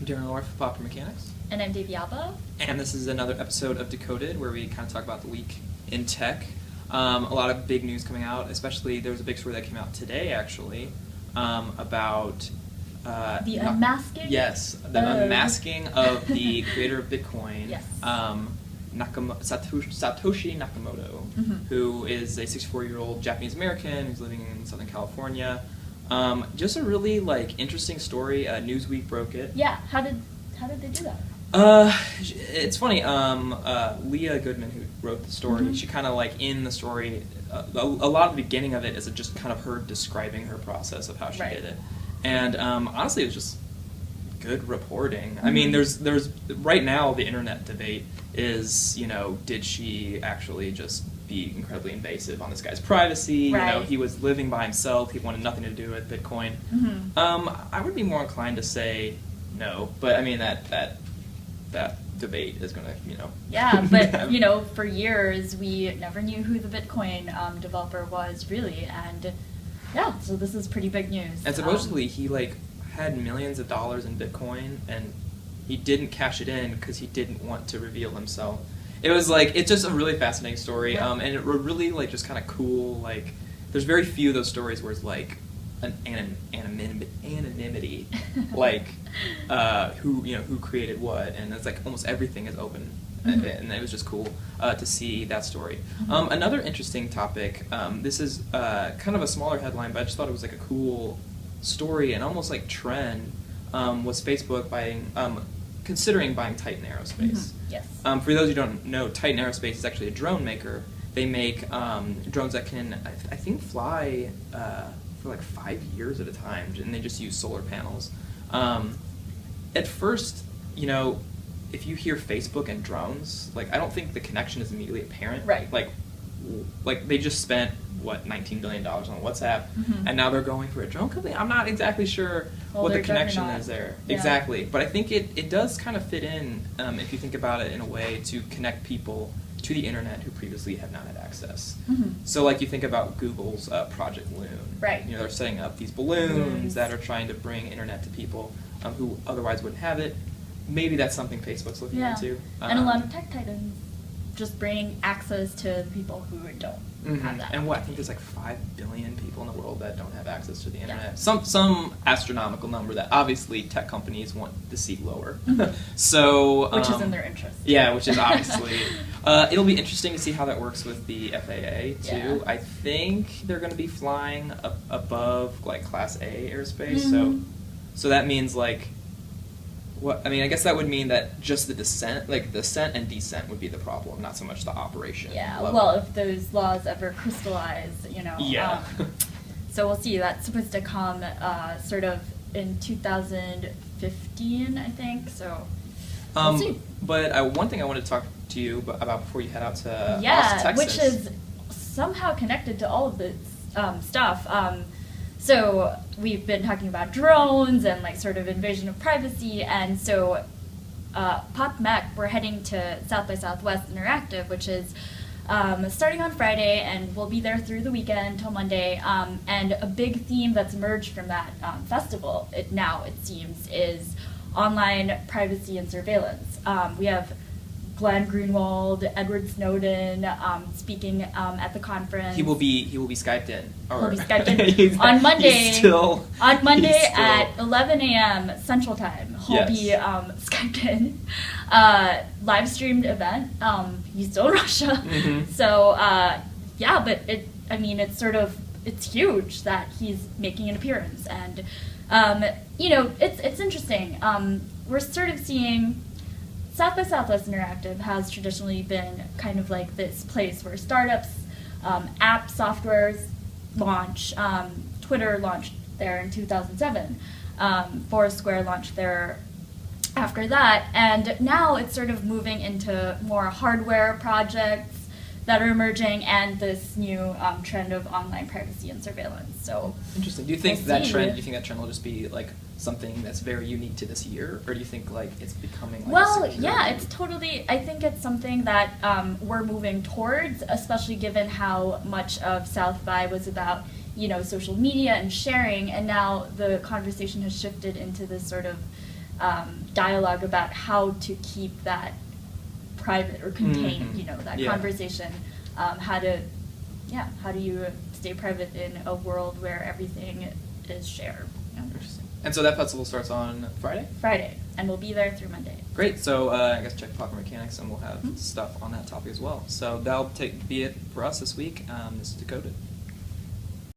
I'm Darren Orff, Popular Mechanics. And I'm Davey Alba. And this is another episode of Decoded, where we kind of talk about the week in tech. A lot of big news coming out, especially there was a big story that came out today, actually, about... the unmasking? Yes, the unmasking of the creator of Bitcoin, yes. Satoshi Nakamoto, who is a 64-year-old Japanese-American who's living in Southern California. Just a really interesting story. Newsweek broke it. Yeah, how did they do that? It's funny. Leah Goodman, who wrote the story, she kind of in the story. A lot of the beginning of it is just kind of her describing her process of how she did it, and honestly, it was just good reporting. I mean, there's right now the internet debate is, did she actually just be incredibly invasive on this guy's privacy? Right. He was living by himself. He wanted nothing to do with Bitcoin. I would be more inclined to say no, but I mean that debate is going to, Yeah, but for years we never knew who the Bitcoin developer was really, and yeah, so this is pretty big news. And supposedly he had millions of dollars in Bitcoin, and he didn't cash it in because he didn't want to reveal himself. It was it's just a really fascinating story, and it really just kind of cool. There's very few of those stories where it's an anonymity, who created what, and it's almost everything is open, and it was just cool to see that story. Another interesting topic. This is kind of a smaller headline, but I just thought it was a cool story and almost trend. Was Facebook considering buying Titan Aerospace? Yes. For those who don't know, Titan Aerospace is actually a drone maker. They make drones that can, I think, fly for 5 years at a time, and they just use solar panels. At first, if you hear Facebook and drones, I don't think the connection is immediately apparent. Right. They just spent $19 billion on WhatsApp, and now they're going for a drone company. I'm not exactly sure what the connection is there. Yeah. Exactly, but I think it does kind of fit in if you think about it in a way to connect people to the internet who previously have not had access. So you think about Google's Project Loon. Right. They're setting up these balloons that are trying to bring internet to people who otherwise wouldn't have it. Maybe that's something Facebook's looking into. And a lot of tech titans just bringing access to people who don't have that. And I think there's 5 billion people in the world that don't have access to the internet. Yeah. Some astronomical number that obviously tech companies want to see lower. So which is in their interest. Yeah, which is obviously. It'll be interesting to see how that works with the FAA too. Yeah. I think they're going to be flying above Class A airspace. So that means what I guess that would mean that just the descent, ascent and descent would be the problem, not so much the operation. Yeah, level. Well, if those laws ever crystallize, Yeah. So we'll see. That's supposed to come sort of in 2015, I think. So we'll see. But one thing I wanted to talk to you about before you head out to Austin, Texas. Which is somehow connected to all of this stuff. So we've been talking about drones and sort of invasion of privacy, and so Pop Mech, we're heading to South by Southwest Interactive, which is starting on Friday, and we'll be there through the weekend till Monday. And a big theme that's emerged from that festival, it seems, is online privacy and surveillance. We have Glenn Greenwald, Edward Snowden speaking at the conference. He will be Skyped in. He'll be Skyped in on Monday. On Monday at 11 a.m. Central Time. He'll be Skyped in. Live streamed event. He's still in Russia. So but it's huge that he's making an appearance, and it's interesting. We're sort of seeing. South by Southwest Interactive has traditionally been kind of this place where startups, app softwares launch. Twitter launched there in 2007. Foursquare launched there after that. And now it's sort of moving into more hardware projects that are emerging, and this new trend of online privacy and surveillance. So interesting. Do you think that trend will just be something that's very unique to this year, or do you think it's becoming it's totally. I think it's something that we're moving towards, especially given how much of South by was about social media and sharing, and now the conversation has shifted into this sort of dialogue about how to keep that private or contain, that conversation. How do you stay private in a world where everything is shared? Interesting. And so that festival starts on Friday? Friday, and we'll be there through Monday. Great. So I guess check Popper Mechanics, and we'll have stuff on that topic as well. So that'll be it for us this week. This is Decoded.